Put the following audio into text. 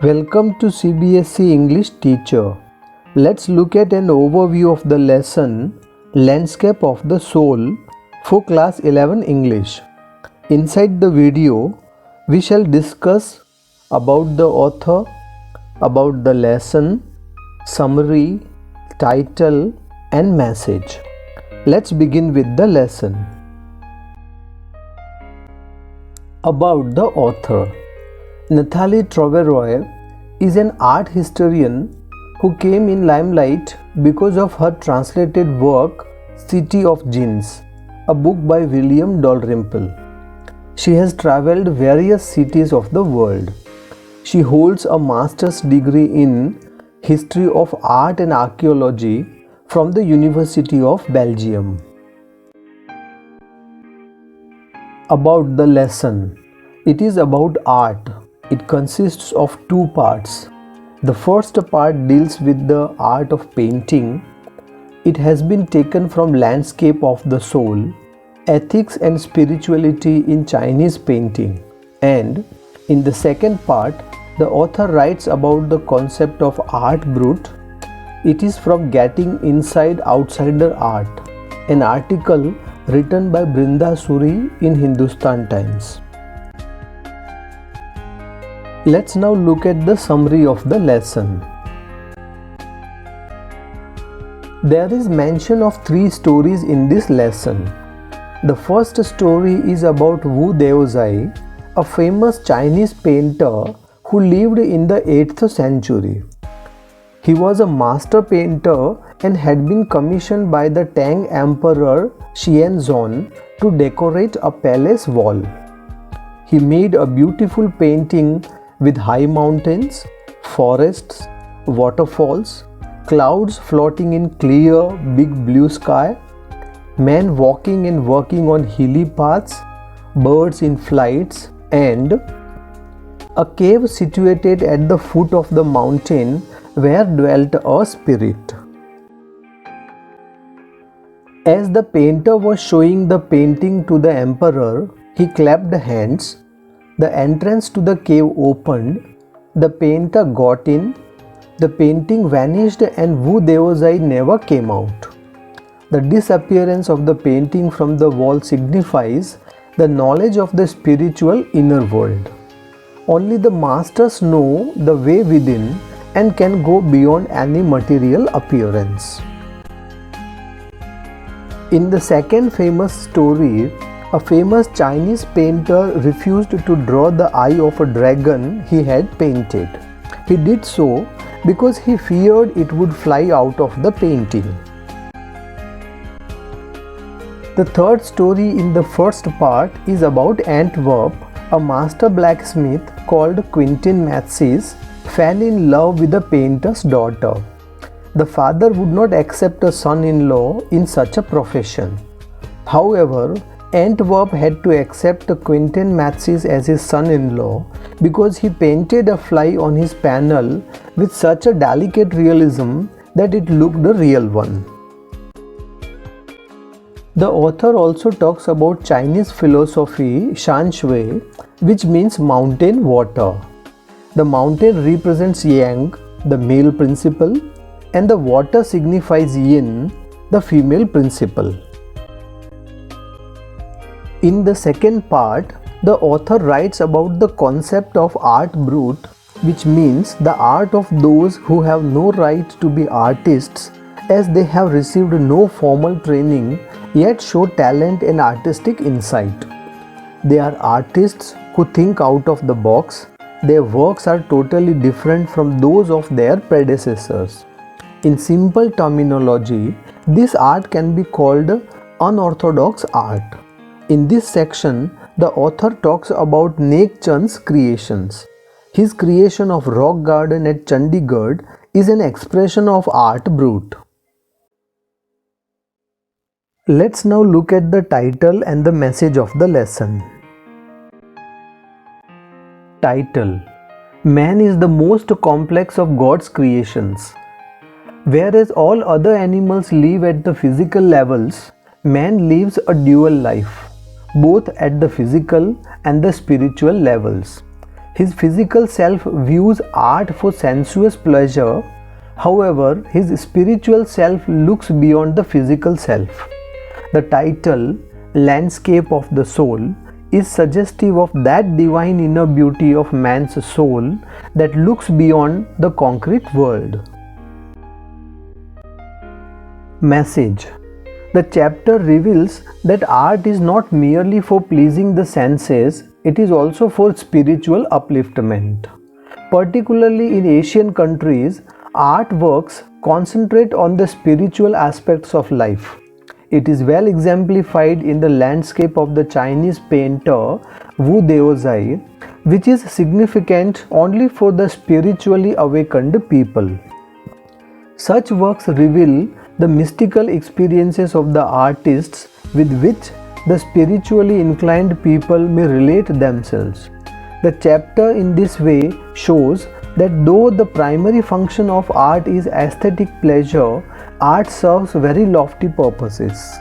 Welcome to CBSE English Teacher. Let's look at an overview of the lesson Landscape of the Soul for Class 11 English. Inside the video, we shall discuss about the author, about the lesson, summary, title and message. Let's begin with the lesson. About the author. Nathalie Troveroy is an art historian who came in limelight because of her translated work City of Jinns, a book by William Dalrymple. She has traveled various cities of the world. She holds a master's degree in History of Art and Archaeology from the University of Belgium. About the lesson. It is about art. It consists of two parts. The first part deals with the art of painting. It has been taken from Landscape of the Soul, Ethics and Spirituality in Chinese Painting. And in the second part, the author writes about the concept of art brut. It is from Getting Inside Outsider Art, an article written by Brinda Suri in Hindustan Times. Let's now look at the summary of the lesson. There is mention of three stories in this lesson. The first story is about Wu Deozai, a famous Chinese painter who lived in the 8th century. He was a master painter and had been commissioned by the Tang Emperor Xianzong to decorate a palace wall. He made a beautiful painting with high mountains, forests, waterfalls, clouds floating in clear, big blue sky, men walking and working on hilly paths, birds in flights, and a cave situated at the foot of the mountain where dwelt a spirit. As the painter was showing the painting to the emperor, he clapped hands. The entrance to the cave opened, the painter got in, the painting vanished and Wu Deozai never came out. The disappearance of the painting from the wall signifies the knowledge of the spiritual inner world. Only the masters know the way within and can go beyond any material appearance. In the second famous story, a famous Chinese painter refused to draw the eye of a dragon he had painted. He did so because he feared it would fly out of the painting. The third story in the first part is about Antwerp. A master blacksmith called Quentin Matsys fell in love with the painter's daughter. The father would not accept a son-in-law in such a profession. However, Antwerp had to accept Quentin Matsys as his son-in-law because he painted a fly on his panel with such a delicate realism that it looked a real one. The author also talks about Chinese philosophy Shan Shui, which means mountain water. The mountain represents Yang, the male principle, and the water signifies Yin, the female principle. In the second part, the author writes about the concept of art brut, which means the art of those who have no right to be artists as they have received no formal training yet show talent and artistic insight. They are artists who think out of the box. Their works are totally different from those of their predecessors. In simple terminology, this art can be called unorthodox art. In this section, the author talks about Nek Chand's creations. His creation of rock garden at Chandigarh is an expression of art brut. Let's now look at the title and the message of the lesson. Title: Man is the most complex of God's creations. Whereas all other animals live at the physical levels, man lives a dual life, both at the physical and the spiritual levels. His physical self views art for sensuous pleasure. However, his spiritual self looks beyond the physical self. The title, Landscape of the Soul, is suggestive of that divine inner beauty of man's soul that looks beyond the concrete world. Message. The chapter reveals that art is not merely for pleasing the senses, it is also for spiritual upliftment. Particularly in Asian countries, artworks concentrate on the spiritual aspects of life. It is well exemplified in the landscape of the Chinese painter Wu Deozai, which is significant only for the spiritually awakened people. Such works reveal the mystical experiences of the artists with which the spiritually inclined people may relate themselves. The chapter in this way shows that though the primary function of art is aesthetic pleasure, art serves very lofty purposes.